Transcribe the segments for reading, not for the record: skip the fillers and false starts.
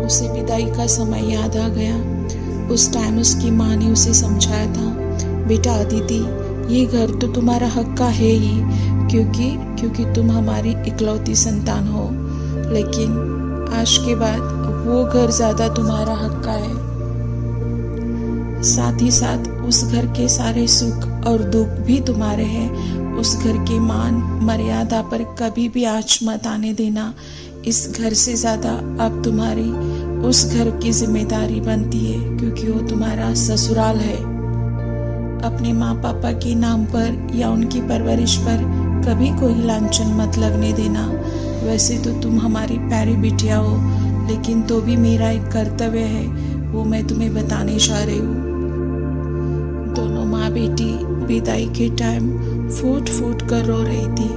उसे विदाई का समय याद आ गया। उस टाइम उसकी माँ ने उसे समझाया था, बेटा अदिति, ये घर तो तुम्हारा हक का है ही, क्योंकि तुम हमारी इकलौती संतान हो, लेकिन आज के बाद वो घर ज्यादा तुम्हारा हक का है। साथ ही साथ उस घर के सारे सुख और दुख भी तुम्हारे हैं। उस घर के मान मर्यादा पर कभी भी आँच मत आने देना। इस घर से ज्यादा अब तुम्हारी उस घर की जिम्मेदारी बनती है, क्योंकि वो तुम्हारा ससुराल है। अपने माँ पापा के नाम पर या उनकी परवरिश पर कभी कोई लांछन मत लगने देना। वैसे तो तुम हमारी प्यारी बिटिया हो, लेकिन तो भी मेरा एक कर्तव्य है, वो मैं तुम्हें बताने जा रही हूँ। दोनों माँ बेटी विदाई के टाइम फूट फूट कर रो रही थी।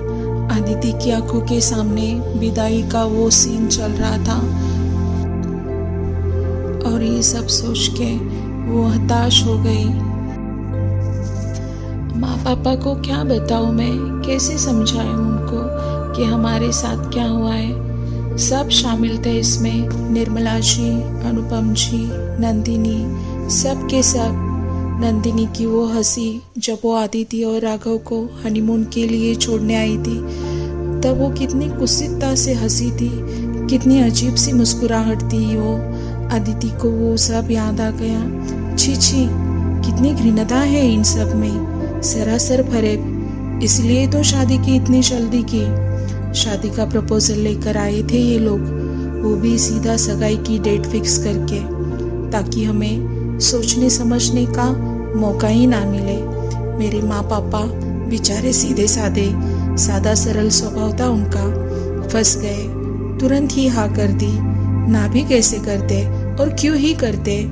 अदिति की आंखों के सामने विदाई का वो सीन चल रहा था और ये सब सोच के वो हताश हो गई। माँ पापा को क्या बताऊं मैं, कैसे समझाऊं उनको कि हमारे साथ क्या हुआ है। सब शामिल थे इसमें, निर्मला जी, अनुपम जी, नंदिनी, सब के सब। नंदिनी की वो हंसी जब वो अदिति और राघव को हनीमून के लिए छोड़ने आई थी, तब वो कितनी कुत्सितता से हंसी थी, कितनी अजीब सी मुस्कुराहट थी वो। अदिति को वो सब याद आ गया। छी छी, कितनी घृणता है इन सब में, सरासर फरेब। इसलिए तो शादी की इतनी जल्दी की। शादी का प्रपोजल लेकर आए थे ये लोग, वो भी सीधा सगाई की डेट फिक्स करके, ताकि हमें सोचने समझने का मौका ही ना मिले। मेरे माँ पापा बेचारे सीधे साधे, सादा सरल स्वभाव था उनका, फंस गए। तुरंत ही हाँ कर दी, ना भी कैसे करते और क्यों ही करते।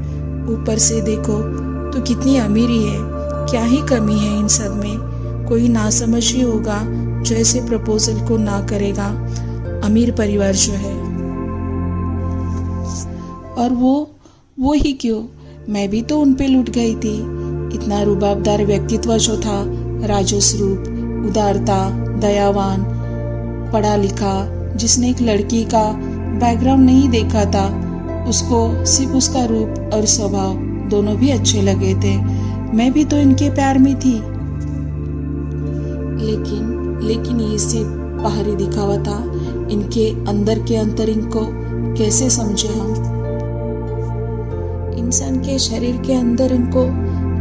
ऊपर से देखो तो कितनी अमीरी है, क्या ही कमी है इन सब में। कोई नासमझ ही होगा जो ऐसे प्रपोजल को ना करेगा, अमीर परिवार जो है। और वो ही क्यों, मैं भी तो उन पे लुट गई थी। इतना रुबाबदार व्यक्तित्व जो था, राजस्वरूप, उदारता, दयावान, पढ़ा लिखा, जिसने एक लड़की का बैकग्राउंड नहीं देखा था, उसको सिर्फ उसका रूप और स्वभाव दोनों भी अच्छे लगे थे। मैं भी तो इनके प्यार में थी। लेकिन ये सिर्फ बाहरी दिखावा था। इनके अंदर के अंतरिंग को कैसे समझे हम? इंसान के शरीर के अंदर इनको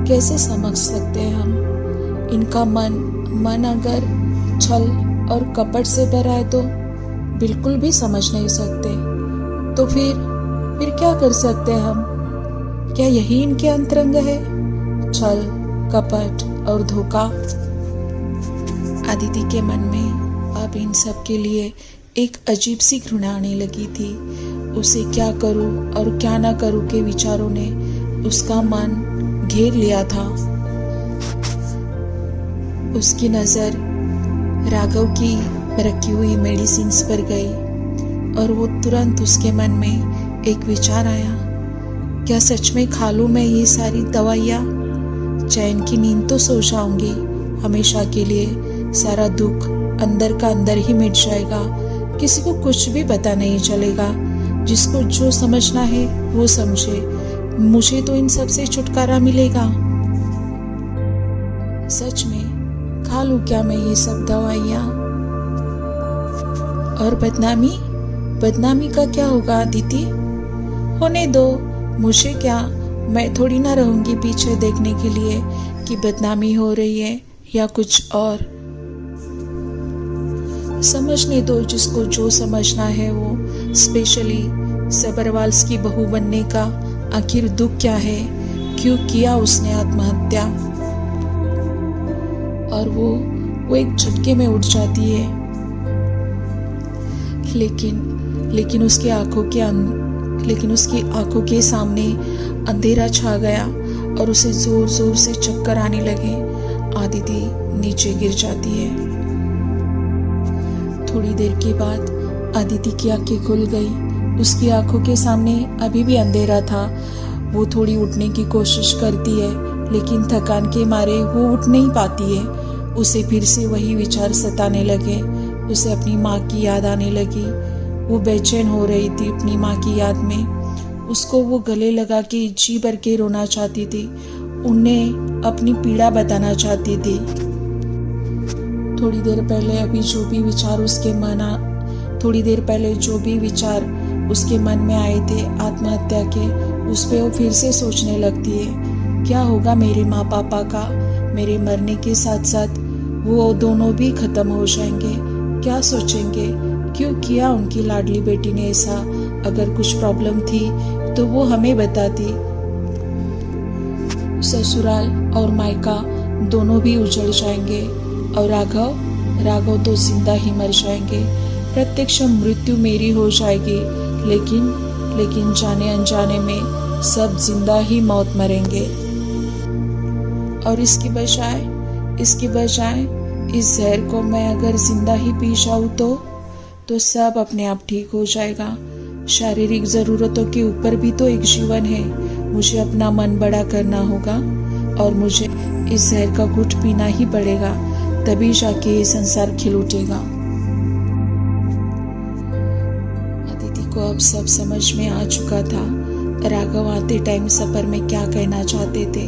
कैसे समझ सकते हैं हम? इनका मन अगर छल और कपट से भरा है तो बिल्कुल भी समझ नहीं सकते। तो फिर क्या कर सकते हैं हम? क्या यही इनके अंतरंग है? छल, कपट और धोखा। अदिति के मन में अब इन सब के लिए एक अजीब सी घृणा आने लगी थी। उसे क्या करूं और क्या ना करूं के विचारों ने उसका मन घेर लिया था। उसकी नजर राघव की रखी हुई मेडिसिन्स पर गई और वो तुरंत उसके मन में एक विचार आया, क्या सच में खा लूं मैं ये सारी दवाइयाँ? चैन की नींद तो सो जाऊंगी हमेशा के लिए, सारा दुख अंदर का अंदर ही मिट जाएगा, किसी को कुछ भी पता नहीं चलेगा। जिसको जो समझना है वो समझे, मुझे तो इन सब से छुटकारा मिलेगा। सच में खा लूं क्या मैं ये सब दवाइयाँ? और बदनामी का क्या होगा अदिति? होने दो, मुझे क्या, मैं थोड़ी ना रहूंगी पीछे देखने के लिए कि बदनामी हो रही है या कुछ और। समझने दो जिसको जो समझना है वो। स्पेशली सबरवाल्स की बहू बनने का आखिर दुख क्या है, क्यों किया उसने आत्महत्या? और वो एक झटके में उठ जाती है। लेकिन उसकी आंखों के सामने अंधेरा छा गया और उसे जोर जोर से चक्कर आने लगे। अदिति नीचे गिर जाती है। थोड़ी देर के बाद अदिति की आंखें खुल गई। उसकी आंखों के सामने अभी भी अंधेरा था। वो थोड़ी उठने की कोशिश करती है, लेकिन थकान के मारे वो उठ नहीं पाती है। उसे फिर से वही विचार सताने लगे। उसे अपनी माँ की याद आने लगी। वो बेचैन हो रही थी अपनी माँ की याद में। उसको वो गले लगा के जी भर के रोना चाहती थी, उन्हें अपनी पीड़ा बताना चाहती थी। थोड़ी देर पहले जो भी विचार उसके मन में आए थे आत्महत्या के, उस पे वो फिर से सोचने लगती है, क्या होगा मेरे माँ पापा का, मेरे मरने के साथ साथ वो दोनों भी खत्म हो जाएंगे, क्या सोचेंगे, क्यों किया उनकी लाडली बेटी ने ऐसा, अगर कुछ प्रॉब्लम थी तो वो हमें बताती। ससुराल और मायका दोनों भी उजड़ जाएंगे और राघव तो जिंदा ही मर जाएंगे, प्रत्यक्ष मृत्यु मेरी हो जाएगी, लेकिन जाने अनजाने में सब जिंदा ही मौत मरेंगे। और इसकी बजाय इस जहर को मैं अगर जिंदा ही पी जाऊं तो सब अपने आप ठीक हो जाएगा। शारीरिक जरूरतों के ऊपर भी तो एक जीवन है, मुझे अपना मन बड़ा करना होगा और मुझे इस जहर का घुट पीना ही पड़ेगा, तभी जाके ये संसार खिल उठेगा। अदिति को अब सब समझ में आ चुका था, राघव आते टाइम सफर में क्या कहना चाहते थे।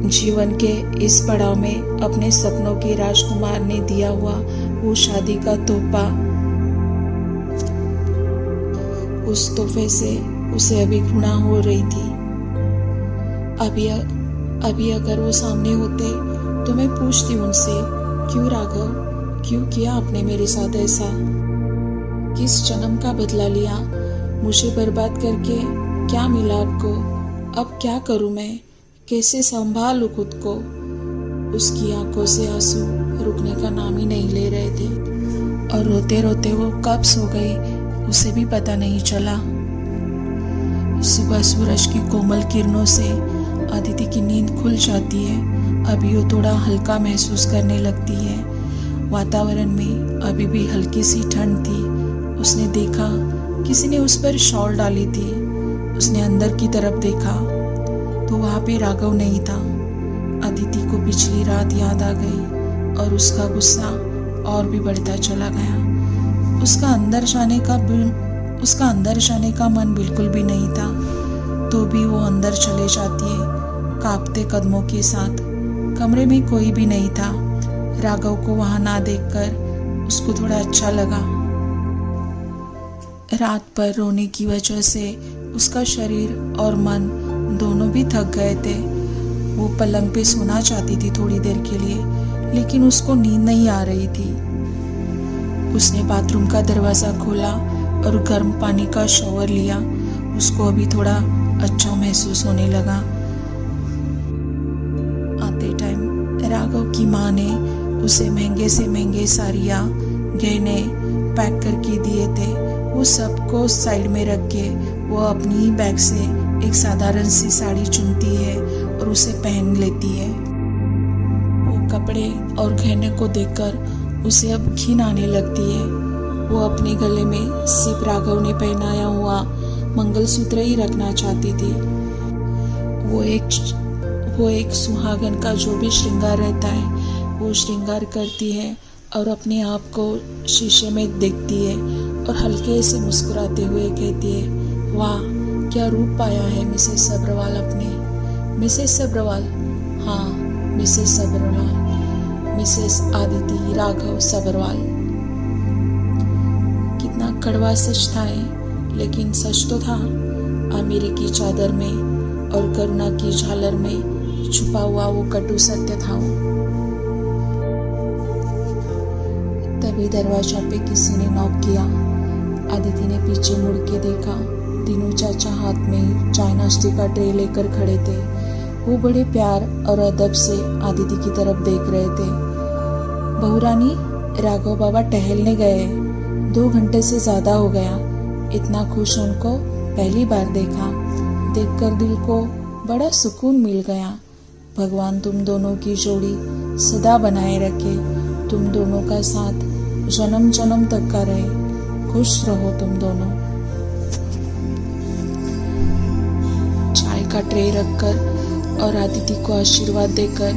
जीवन के इस पड़ाव में अपने सपनों के राजकुमार ने दिया हुआ वो शादी का तोहफा, उस तोहफे से उसे अभी घृणा हो रही थी। अभी अगर वो सामने होते तो मैं पूछती उनसे, क्यों राघव, क्यों किया आपने मेरे साथ ऐसा, किस जन्म का बदला लिया, मुझे बर्बाद करके क्या मिला आपको, अब क्या करूं मैं, कैसे संभालूं खुद को। उसकी आंखों से आंसू रुकने का नाम ही नहीं ले रहे थे और रोते रोते वो कब सो गई उसे भी पता नहीं चला। सुबह सूरज की कोमल किरणों से अदिति की नींद खुल जाती है। अभी वो थोड़ा हल्का महसूस करने लगती है। वातावरण में अभी भी हल्की सी ठंड थी। उसने देखा किसी ने उस पर शॉल डाली थी। उसने अंदर की तरफ देखा तो वहां पे राघव नहीं था। अदिति को पिछली रात याद आ गई और उसका गुस्सा और भी बढ़ता चला गया। उसका अंदर जाने का मन बिल्कुल भी नहीं था, तो भी वो अंदर चले जाती है कांपते कदमों के साथ। कमरे में कोई भी नहीं था। राघव को वहां ना देखकर उसको थोड़ा अच्छा लगा। रात पर रोने की वजह से उसका शरीर और मन दोनों भी थक गए थे। वो पलंग पे सोना चाहती थी थोड़ी देर के लिए, लेकिन उसको नींद नहीं आ रही थी। उसने बाथरूम का दरवाजा खोला और गर्म पानी का शॉवर लिया। उसको अभी थोड़ा अच्छा महसूस होने लगा। आते टाइम राघव की माँ ने उसे महंगे से महंगे साड़ियाँ, गहने पैक करके दिए थे। वो सबको साइड में रख के वो अपनी ही बैग से एक साधारण सी साड़ी चुनती है और उसे पहन लेती है। वो कपड़े और गहने को देखकर उसे अब घिन आने लगती है। वो अपने गले में सिर्फ राघव ने पहनाया हुआ मंगलसूत्र ही रखना चाहती थी। वो एक सुहागन का जो भी श्रृंगार रहता है वो श्रृंगार करती है और अपने आप को शीशे में देखती है और हल्के से मुस्कुराते हुए कहती है, वाह क्या रूप पाया है मिसेस सब्रवाल अपने। मिसेस सब्रवाल, हाँ मिसेस सब्रवाल, मिसेस आदिति राघव सब्रवाल। कितना कड़वा सच था लेकिन सच तो था। अमेरिकी चादर में और करुणा की झालर में छुपा हुआ वो कटु सत्य था। तभी दरवाजा पे किसी ने नॉक किया। आदिति ने पीछे मुड़ के देखा। दीनू चाचा हाथ में चाय नाश्ते का ट्रे लेकर खड़े थे। वो बड़े प्यार और अदब से आदिति की तरफ देख रहे थे। बहू रानी, राघव बाबा टहलने गए, 2 घंटे से ज्यादा हो गया। इतना खुश उनको पहली बार देखा। देखकर दिल को बड़ा सुकून मिल गया। भगवान तुम दोनों की जोड़ी सदा बनाए रखे। तुम दोनों का साथ जन्म जन्म तक का रहे। खुश रहो तुम दोनों। चाय का ट्रे रखकर और आदिति को आशीर्वाद देकर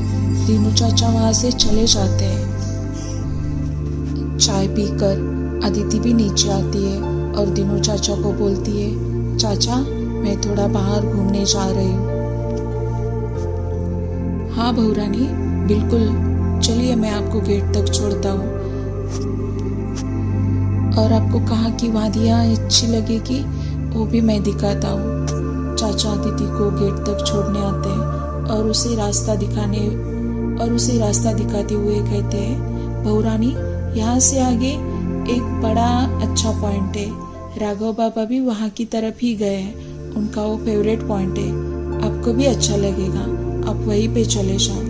दीनू चाचा वहां से चले जाते हैं। चाय पीकर अदिति भी नीचे आती है और दीनू चाचा को बोलती है, चाचा मैं थोड़ा बाहर घूमने जा रही हूँ। हाँ बहू रानी, बिल्कुल, चलिए मैं आपको गेट तक छोड़ता हूँ। और आपको कहाँ की वादियाँ अच्छी लगेगी वो भी मैं दिखाता हूँ। चाचा अदिति को गेट तक छोड़ने आते हैं और उसे रास्ता दिखाते हुए कहते हैं, बहू रानी, यहाँ से आगे एक बड़ा अच्छा पॉइंट है। राघव बाबा भी वहाँ की तरफ ही गए हैं, उनका वो फेवरेट पॉइंट है, आपको भी अच्छा लगेगा, आप वहीं पे चले जाओ।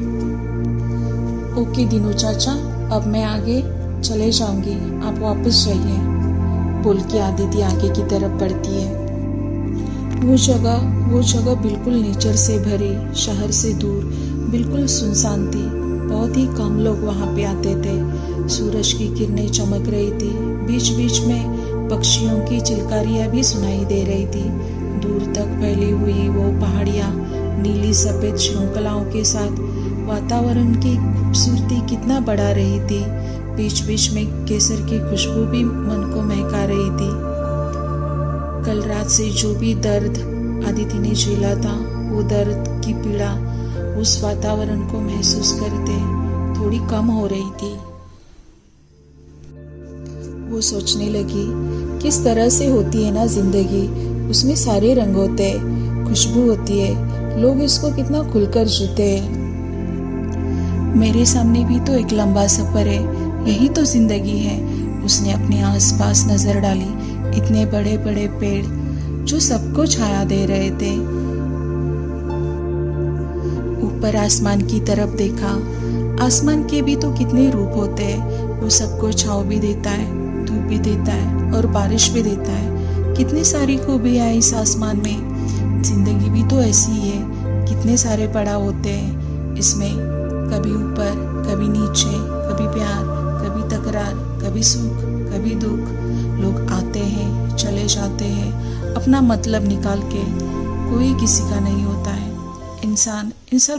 ओके दीनू चाचा, अब मैं आगे चले जाऊंगी, आप वापस जाइए, बोल के अदिति आगे की तरफ बढ़ती है। वो जगह बिल्कुल नेचर से भरी, शहर से दूर, बिल्कुल सुनसान थी। बहुत ही कम लोग वहाँ पे आते थे। सूरज की किरणें चमक रही थी, बीच बीच में पक्षियों की चिलकारियाँ भी सुनाई दे रही थी। दूर तक फैली हुई वो पहाड़ियाँ नीली सफेद श्रृंखलाओं के साथ वातावरण की खूबसूरती कितना बढ़ा रही थी। बीच बीच में केसर की खुशबू भी मन को महका रही थी। कल रात से जो भी दर्द अदिति ने झेला था, वो दर्द की पीड़ा उस वातावरण को महसूस करते थोड़ी कम हो रही थी। वो सोचने लगी, किस तरह से होती है ना जिंदगी, उसमें सारे रंग होते हैं, खुशबू होती है, लोग इसको कितना खुलकर जीते हैं। मेरे सामने भी तो एक लंबा सफर है, यही तो जिंदगी है। उसने अपने आसपास नजर डाली, इतने बड़े बड़े पेड़ जो सबको छाया दे रहे थे। ऊपर आसमान की तरफ देखा, आसमान के भी तो कितने रूप होते हैं, वो सबको छांव भी देता है, धूप भी देता है और बारिश भी देता है। कितनी सारी खूबियां इस आसमान में। जिंदगी भी तो ऐसी ही है, कितने सारे पड़ाव होते हैं इसमें, कभी ऊपर, कभी नीचे, कभी प्यार, कभी तकरार, कभी सुख, कभी दुख। लोग आते हैं, चले जाते हैं, अपना मतलब निकाल के, कोई किसी का नहीं होता है। इंसान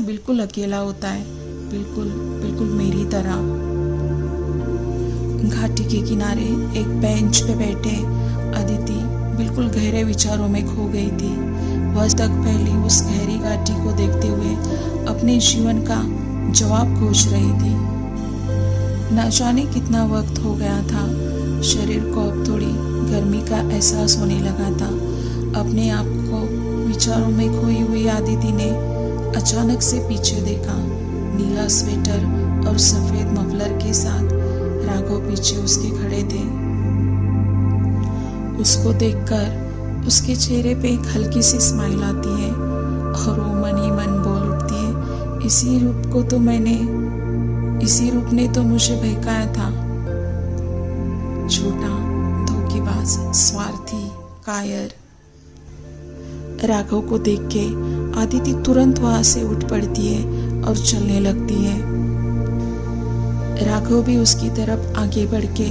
बिल्कुल अकेला होता है, बिल्कुल मेरी तरह। घाटी के किनारे एक बेंच पे बैठे अदिति बिल्कुल गहरे विचारों में खो गई थी। वह तक फैली उस गहरी घाटी को देखते हुए अपने जीवन का जवाब खोज रही थी। न जाने कितना वक्त हो गया था, शरीर को अब थोड़ी गर्मी का एहसास होने लगा था। अपने आप को विचारों में खोई हुई अदिति ने अचानक से पीछे देखा। नीला स्वेटर और सफेद मफलर के साथ राघव पीछे उसके खड़े थे। उसको देखकर उसके चेहरे पे एक हल्की सी स्माइल आती है और वो मन ही मन बोल उठती है, इसी रूप ने तो मुझे बहकाया था। छोटा, धोखेबाज, स्वार्थी, कायर। राघव को देख के अदिति तुरंत वहां से उठ पड़ती है और चलने लगती है। राघव भी उसकी तरफ आगे बढ़ के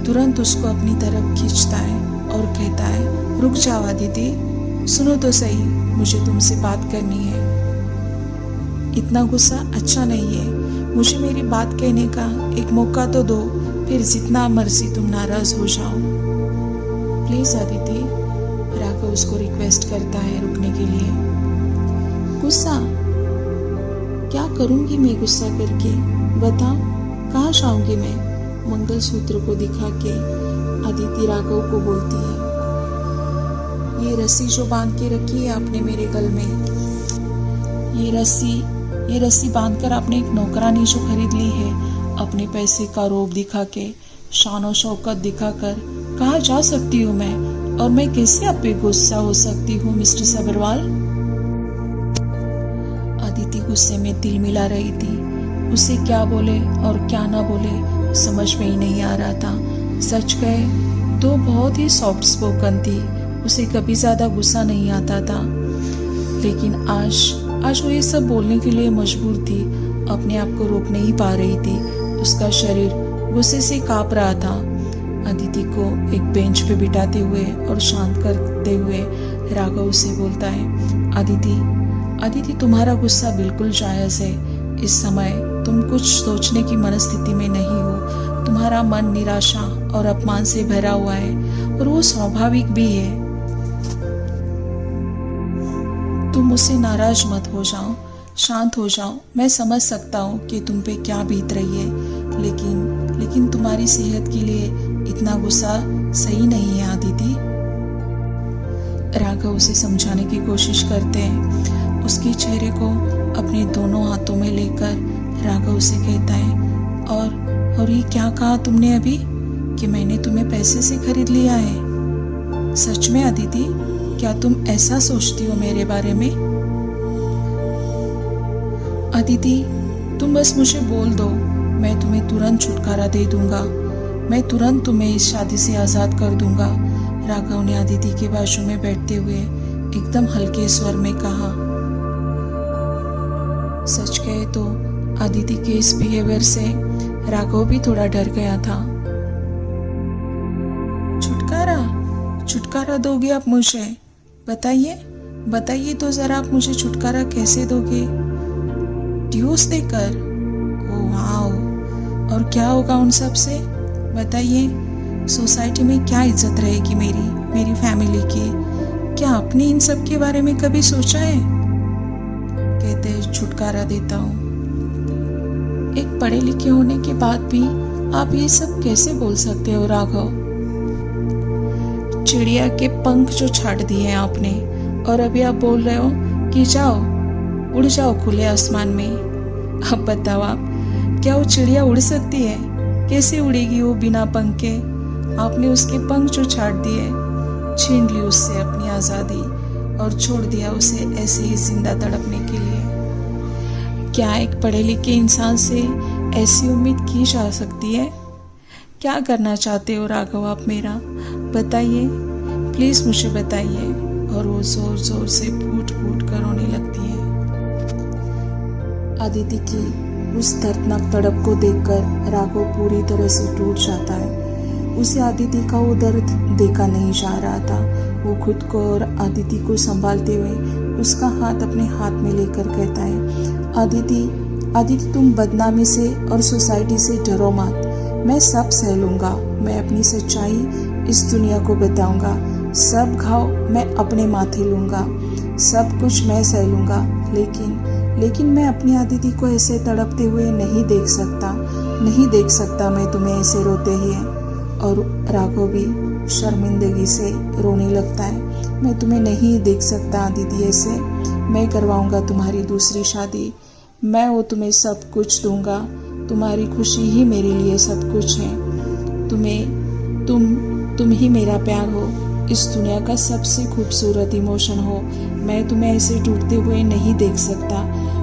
तुरंत उसको अपनी तरफ खींचता है और कहता है, रुक जाओ अदिति, सुनो तो सही, मुझे तुमसे बात करनी है। इतना गुस्सा अच्छा नहीं है, मुझे मेरी बात कहने का एक मौका तो दो, फिर जितना मर्जी तुम नाराज हो जाओ। प्लीज अदिति, राघव उसको रिक्वेस्ट करता है रुकने के लिए। गुस्सा? क्या करूंगी मैं गुस्सा करके, बताओ, कहाँ जाऊंगी मैं? मंगलसूत्र को दिखा के अदिति राघव को बोलती है, ये रस्सी जो बांध के रखी है आपने मेरे गल में, ये रस्सी बांधकर आपने एक नौकरानी जो खरीद ली है, अपने पैसे का रोब दिखा के, शान शौकत दिखाकर कहाँ जा सकती हूँ मैं, और मैं कैसे आप पे गुस्सा हो सकती हूँ मिस्टर सबरवाल? अदिति गुस्से में तिल मिला रही थी। उसे क्या बोले और क्या ना बोले समझ में ही नहीं आ रहा था। सच कहे तो बहुत ही सॉफ्ट स्पोकन थी, उसे कभी ज्यादा गुस्सा नहीं आता था, लेकिन आज वो ये सब बोलने के लिए मजबूर थी। अपने आप को रोक नहीं पा रही थी, उसका शरीर गुस्से से कांप रहा था। अदिति को एक बेंच पे बिठाते हुए और शांत करते हुए राघव उसे बोलता है, अदिति तुम्हारा गुस्सा बिल्कुल जायज है। इस समय तुम कुछ सोचने की मनस्थिति में नहीं हो। तुम्हारा मन निराशा और अपमान से भरा हुआ है और वो स्वाभाविक भी है। तुम मुझसे नाराज मत हो जाओ, शांत हो जाओ। मैं समझ सकता हूँ कि तुम पे क्या बीत रही है, लेकिन तुम्हारी सेहत के लिए इतना गुस्सा सही नहीं है आदिति। राघव उसे समझाने की कोशिश करते हैं। उसके चेहरे को अपने दोनों हाथों में लेकर राघव उसे कहता है, और ये क्या कहा तुमने अभी कि मैंने तुम्हें पैसे से खरीद लिया है? सच में आदिति, क्या तुम ऐसा सोचती हो मेरे बारे में? अदिति, तुम बस मुझे बोल दो, मैं तुम्हें तुरंत छुटकारा दे दूंगा। मैं तुरंत तुम्हें इस शादी से आजाद कर दूंगा। राघव ने अदिति के बाजू में बैठते हुए एकदम हल्के स्वर में कहा। सच कहे तो अदिति के इस बिहेवियर से राघव भी थोड़ा डर गया था। छुटकारा दोगे आप मुझे? बताइए तो जरा, आप मुझे छुटकारा कैसे दोगे? डिवोर्स देकर? Oh wow! और क्या होगा उन सब से? बताइए, सोसाइटी में क्या इज्जत रहेगी मेरी फैमिली की? क्या आपने इन सब के बारे में कभी सोचा है? कहते छुटकारा देता हूँ। एक पढ़े लिखे होने के बाद भी आप ये सब कैसे बोल सकते हो राघव? चिड़िया के पंख जो छाट दिए हैं आपने, और अभी आप बोल रहे हो कि उड़ जाओ खुले आसमान में। अब बताओ आप, क्या वो चिड़िया उड़ सकती है? कैसे उड़ेगी वो बिना पंख के? आपने उसके पंख जो छाट दिए, छीन ली उससे अपनी आज़ादी और छोड़ दिया उसे ऐसे ही जिंदा तड़पने के लिए। क्या एक पढ़े लिखे इंसान से ऐसी उम्मीद की जा सकती है? क्या करना चाहते हो राघव आप मेरा? बताइए, प्लीज मुझे बताइए। और वो जोर जोर से फूट फूट कर रोने लगती है। अदिति की उस दर्दनाक तड़प को देखकर राघव पूरी तरह से टूट जाता है। उसे अदिति का वो दर्द देखा नहीं जा रहा था। वो खुद को और अदिति को संभालते हुए उसका हाथ अपने हाथ में लेकर कहता है, अदिति तुम बदनामी से और सोसाइटी से डरो मत। मैं सब सह लूंगा। मैं अपनी सच्चाई इस दुनिया को बताऊंगा। सब घाव मैं अपने माथे लूंगा। सब कुछ मैं सह लूंगा। लेकिन मैं अपनी अदिति को ऐसे तड़पते हुए नहीं देख सकता मैं तुम्हें ऐसे रोते ही। और राघव भी शर्मिंदगी से रोने लगता है। मैं तुम्हें नहीं देख सकता अदिति ऐसे। मैं करवाऊंगा तुम्हारी दूसरी शादी। मैं वो तुम्हें सब कुछ दूंगा। तुम्हारी खुशी ही मेरे लिए सब कुछ है। तुम ही मेरा प्यार हो। इस दुनिया का सबसे खूबसूरत इमोशन हो। मैं तुम्हें ऐसे टूटते हुए नहीं देख सकता।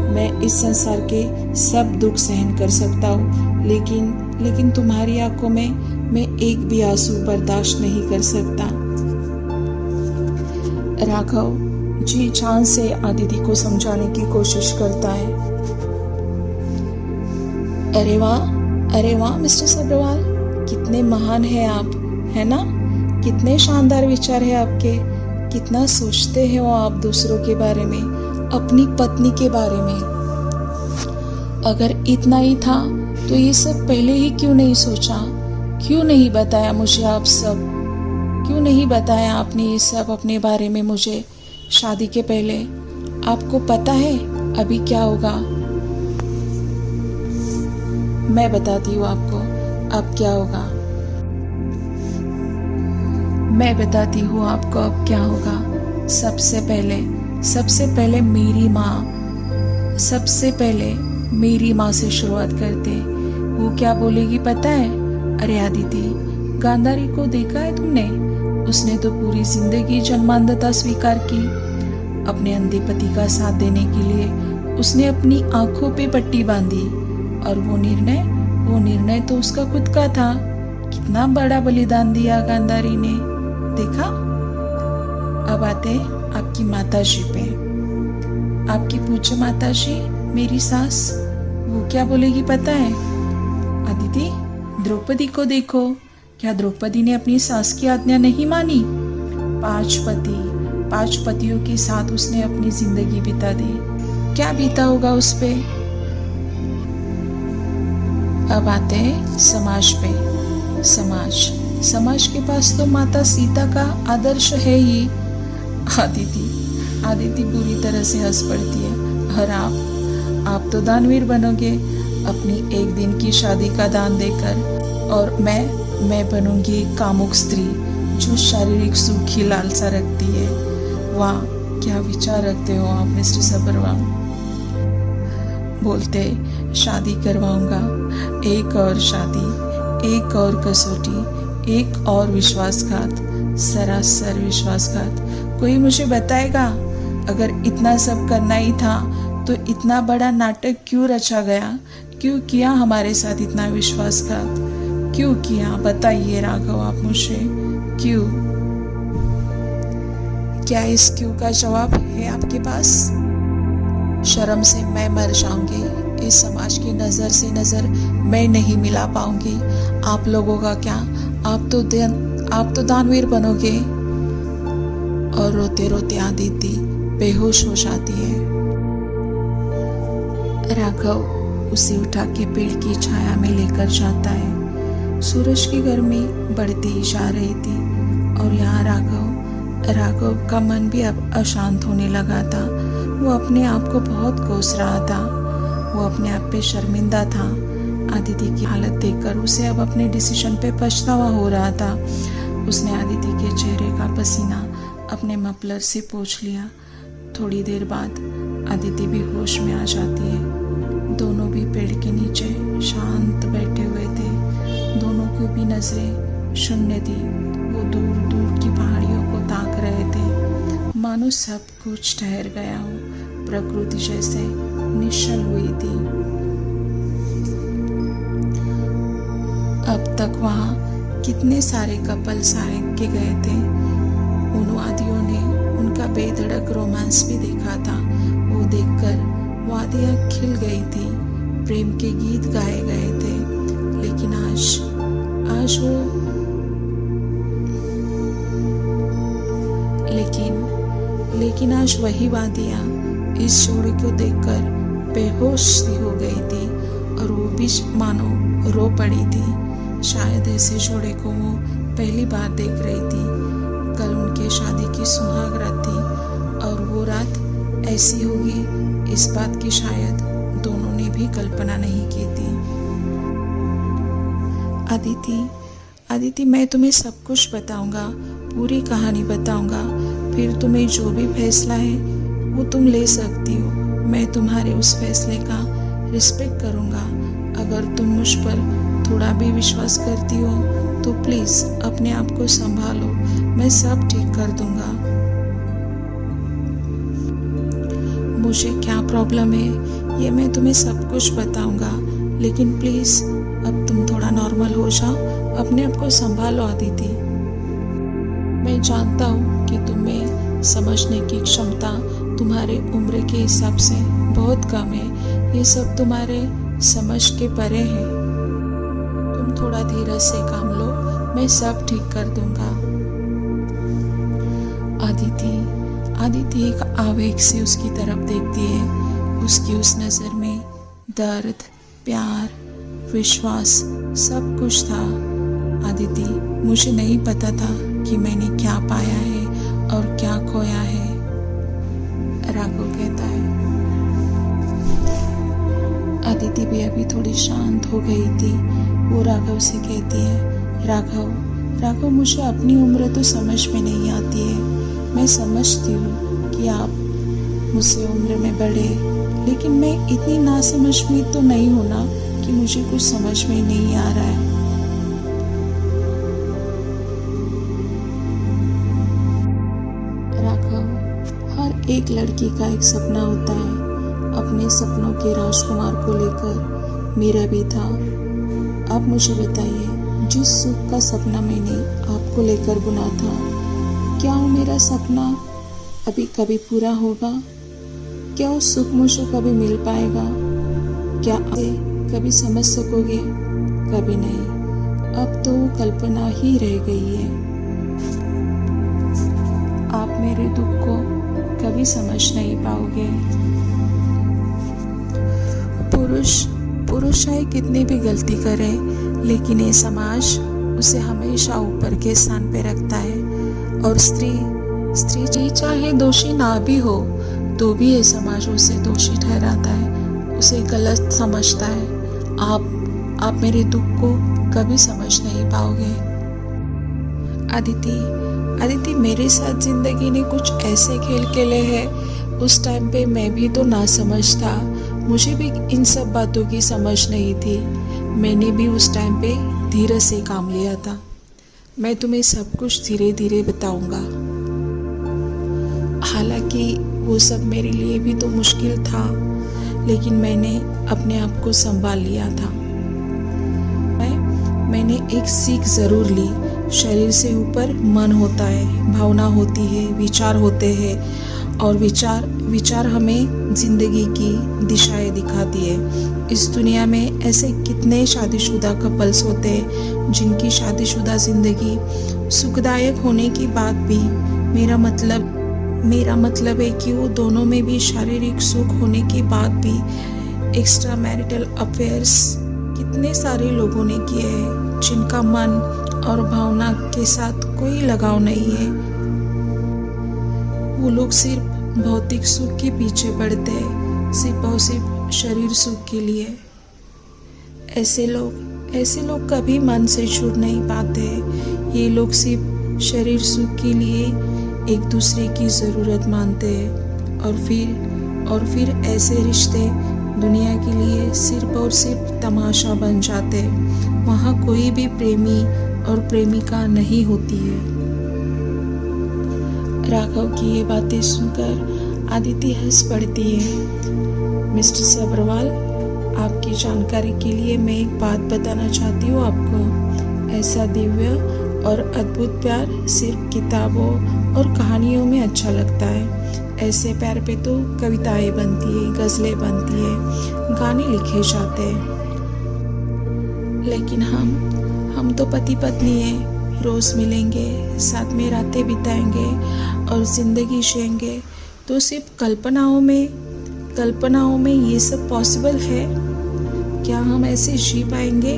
मैं इस संसार के सब दुख सहन कर सकता हूँ, लेकिन तुम्हारी आंखों में मैं एक भी आंसू बर्दाश्त नहीं कर सकता। राघव जी जान से अदिति को समझाने की कोशिश करता है। अरे वाह मिस्टर सब्रवाल, कितने महान हैं आप, है ना? कितने शानदार विचार है आपके। कितना सोचते हैं वो आप दूसरों के बारे में, अपनी पत्नी के बारे में। अगर इतना ही था तो ये सब पहले ही क्यों नहीं सोचा? क्यों नहीं बताया मुझे आप सब? क्यों नहीं बताया आपने ये सब अपने बारे में मुझे शादी के पहले? आपको पता है अभी क्या होगा? मैं बताती हूँ आपको अब क्या होगा। मैं बताती हूँ आपको अब क्या होगा। सबसे पहले मेरी माँ से शुरुआत करते। वो क्या बोलेगी पता है? अरे आदिति, गांधारी को देखा है तुमने? उसने तो पूरी जिंदगी जन्मदाता स्वीकार की। अपने अंधे पति का साथ देने के लिए उसने अपनी आंखों पे पट्टी बांधी। और वो निर्णय तो उसका खुद का था। कितना बड़ा बलिदान दिया गांधारी ने, देखा? अब आते आपकी माताजी पे। आपकी पूज्य माताजी, मेरी सास, वो क्या बोलेगी पता है? अदिति, द्रौपदी को देखो। क्या द्रौपदी ने अपनी सास की आज्ञा नहीं मानी? 5 पतियों के साथ उसने अपनी जिंदगी बिता दी। क्या बीता होगा उस पे? अब आते हैं समाज पे। समाज के पास तो माता सीता का आदर्श है ही। आदिति बुरी तरह से हंस पड़ती है। और आप तो दानवीर बनोगे अपनी एक दिन की शादी का दान देकर, और मैं बनूंगी कामुक स्त्री जो शारीरिक सुख की लालसा रखती है। वाह, क्या विचार रखते हो आप मिस्टर सब्बरवाल। बोलते शादी करवाऊंगा, एक और शादी, एक और कसौटी, एक और विश्वासघात, सरासर विश्वासघात। कोई मुझे बताएगा अगर इतना सब करना ही था तो इतना बड़ा नाटक क्यों रचा गया? क्यों किया हमारे साथ इतना विश्वासघात? क्यों किया? बताइए राघव आप मुझे, क्यों? क्या इस क्यों का जवाब है आपके पास? शर्म से मैं मर जाऊंगी। इस समाज की नजर से नजर मैं नहीं मिला पाऊंगी। आप लोगों का क्या? आप तो दानवीर बनोगे। और रोते रोते आदिति बेहोश हो जाती है। राघव उसे उठा के पेड़ की छाया में लेकर जाता है। सूरज की गर्मी बढ़ती ही जा रही थी और यहाँ राघव का मन भी अब अशांत होने लगा था। वो अपने आप को बहुत कोस रहा था। वो अपने आप पे शर्मिंदा था। आदिति की हालत देखकर उसे अब अपने डिसीजन पे पछतावा हो रहा था। उसने आदिति के चेहरे का पसीना अपने मफलर से पोंछ लिया। थोड़ी देर बाद आदिति भी होश में आ जाती है। दोनों भी पेड़ के नीचे शांत बैठे हुए थे। दोनों की भी नजरें शून्य थी। वो दूर दूर की पहाड़ियों को ताक रहे थे, मानो सब कुछ ठहर गया हो। प्रकृति जैसे निश्चल हुई थी। अब तक वहाँ कितने सारे कपल्स आए के गए थे। उन वादियों ने उनका बेधड़क रोमांस भी देखा था। वो देखकर वादियाँ खिल गई थी, प्रेम के गीत गाए गए थे। लेकिन आज वही वादियाँ इस जोड़े को देखकर बेहोश सी हो गई थी और वो भी मानो रो पड़ी थी। शायद ऐसे जोड़े को वो पहली बार देख रही थी। कल उनके शादी की सुहाग रात थी और वो रात ऐसी होगी इस बात की शायद दोनों ने भी कल्पना नहीं की थी। आदिति, मैं तुम्हें सब कुछ बताऊंगा, पूरी कहानी बताऊंगा। फिर तुम्हें जो भी फैसला है वो तुम ले सकती हो। मैं तुम्हारे उस फैसले का रिस्पेक्ट करूंगा। अगर तुम मुझ पर थोड़ा भी विश्वास करती हो तो प्लीज अपने आप को संभालो। मैं सब ठीक कर दूंगा। मुझे क्या प्रॉब्लम है ये मैं तुम्हें सब कुछ बताऊंगा, लेकिन प्लीज अब तुम थोड़ा नॉर्मल हो जाओ। अपने आप को संभालो आदिति। मैं जानता हूँ कि तुम्हें समझने की क्षमता तुम्हारे उम्र के हिसाब से बहुत कम है। ये सब तुम्हारे समझ के परे है। तुम थोड़ा धीरज से काम लो, मैं सब ठीक कर दूंगा। आदिति एक आवेग से उसकी तरफ देखती है। उसकी उस नज़र में दर्द, प्यार, विश्वास सब कुछ था। आदिति, मुझे नहीं पता था कि मैंने क्या पाया है और क्या खोया है, राघव कहता है। आदिति भी अभी थोड़ी शांत हो गई थी। वो राघव से कहती है, राघव मुझे अपनी उम्र तो समझ में नहीं आती है। मैं समझती हूँ कि आप मुझसे उम्र में बड़े, लेकिन मैं इतनी नासमझ में तो नहीं हूँ ना कि मुझे कुछ समझ में नहीं आ रहा है। राघव, एक लड़की का एक सपना होता है। अपने सपनों के राजकुमार को लेकर मेरा भी था। आप मुझे बताइए, जिस सुख का सपना मैंने आपको लेकर बुना था, क्या वो मेरा सपना अभी कभी पूरा होगा? क्या वो सुख मुझे कभी मिल पाएगा? क्या आप कभी समझ सकोगे? कभी नहीं। अब तो वो कल्पना ही रह गई है। आप मेरे दुख को कभी समझ नहीं पाओगे। पुरुष चाहे कितनी भी गलती करे, लेकिन ये समाज उसे हमेशा ऊपर के स्थान पे रखता है और स्त्री स्त्री चाहे दोषी ना भी हो तो भी ये समाज उसे दोषी ठहराता है, उसे गलत समझता है। आप मेरे दुख को कभी समझ नहीं पाओगे। अदिति, मेरे साथ जिंदगी ने कुछ ऐसे खेल खेले हैं, उस टाइम पे मैं भी तो ना समझ था, मुझे भी इन सब बातों की समझ नहीं थी। मैंने भी उस टाइम पे धीरे से काम लिया था। मैं तुम्हें सब कुछ धीरे धीरे बताऊंगा। हालांकि वो सब मेरे लिए भी तो मुश्किल था, लेकिन मैंने अपने आप को संभाल लिया था। मैंने एक सीख ज़रूर ली, शरीर से ऊपर मन होता है, भावना होती है, विचार होते हैं, और विचार हमें जिंदगी की दिशाएं दिखाती है। इस दुनिया में ऐसे कितने शादीशुदा कपल्स होते हैं जिनकी शादीशुदा जिंदगी सुखदायक होने के बाद भी मेरा मतलब है कि वो दोनों में भी शारीरिक सुख होने के बाद भी एक्स्ट्रा मैरिटल अफेयर्स कितने सारे लोगों ने किए हैं जिनका मन और भावना के साथ कोई लगाव नहीं है। वो लोग सिर्फ भौतिक सुख के पीछे पड़ते हैं, सिर्फ और सिर्फ शरीर सुख के लिए। ऐसे लोग कभी मन से जुड़ नहीं पाते। ये लोग सिर्फ शरीर सुख के लिए एक दूसरे की ज़रूरत मानते हैं, और फिर ऐसे रिश्ते दुनिया के लिए सिर्फ और सिर्फ तमाशा बन जाते। वहाँ कोई भी प्रेमी और प्रेमिका नहीं होती है। राघव की ये बातें सुनकर अदिति हंस पड़ती है। मिस्टर सब्रवाल, आपकी जानकारी के लिए मैं एक बात बताना चाहती हूँ आपको। ऐसा दिव्य और अद्भुत प्यार सिर्फ किताबों और कहानियों में अच्छा लगता है। ऐसे प्यार पे तो कविताएं बनती है, गज़लें बनती है, गाने लिखे जाते हैं। लेकिन हम तो पति पत्नी हैं, रोज़ मिलेंगे, साथ में रातें बिताएंगे और ज़िंदगी जिएंगे, तो सिर्फ कल्पनाओं में ये सब पॉसिबल है? क्या हम ऐसे जी पाएंगे?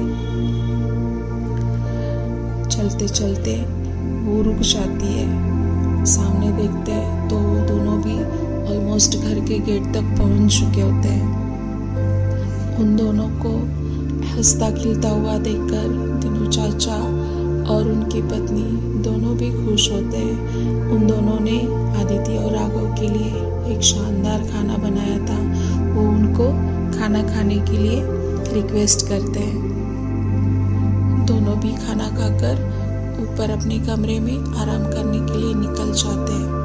चलते चलते वो रुक जाती है। सामने देखते हैं तो वो दोनों भी ऑलमोस्ट घर के गेट तक पहुंच चुके होते हैं। उन दोनों को हंसता खिलता हुआ देखकर दिनू चाचा और उनकी पत्नी दोनों भी खुश होते हैं। उन दोनों ने अदिति और राघव के लिए एक शानदार खाना बनाया था। वो उनको खाना खाने के लिए रिक्वेस्ट करते हैं। दोनों भी खाना खाकर ऊपर अपने कमरे में आराम करने के लिए निकल जाते हैं।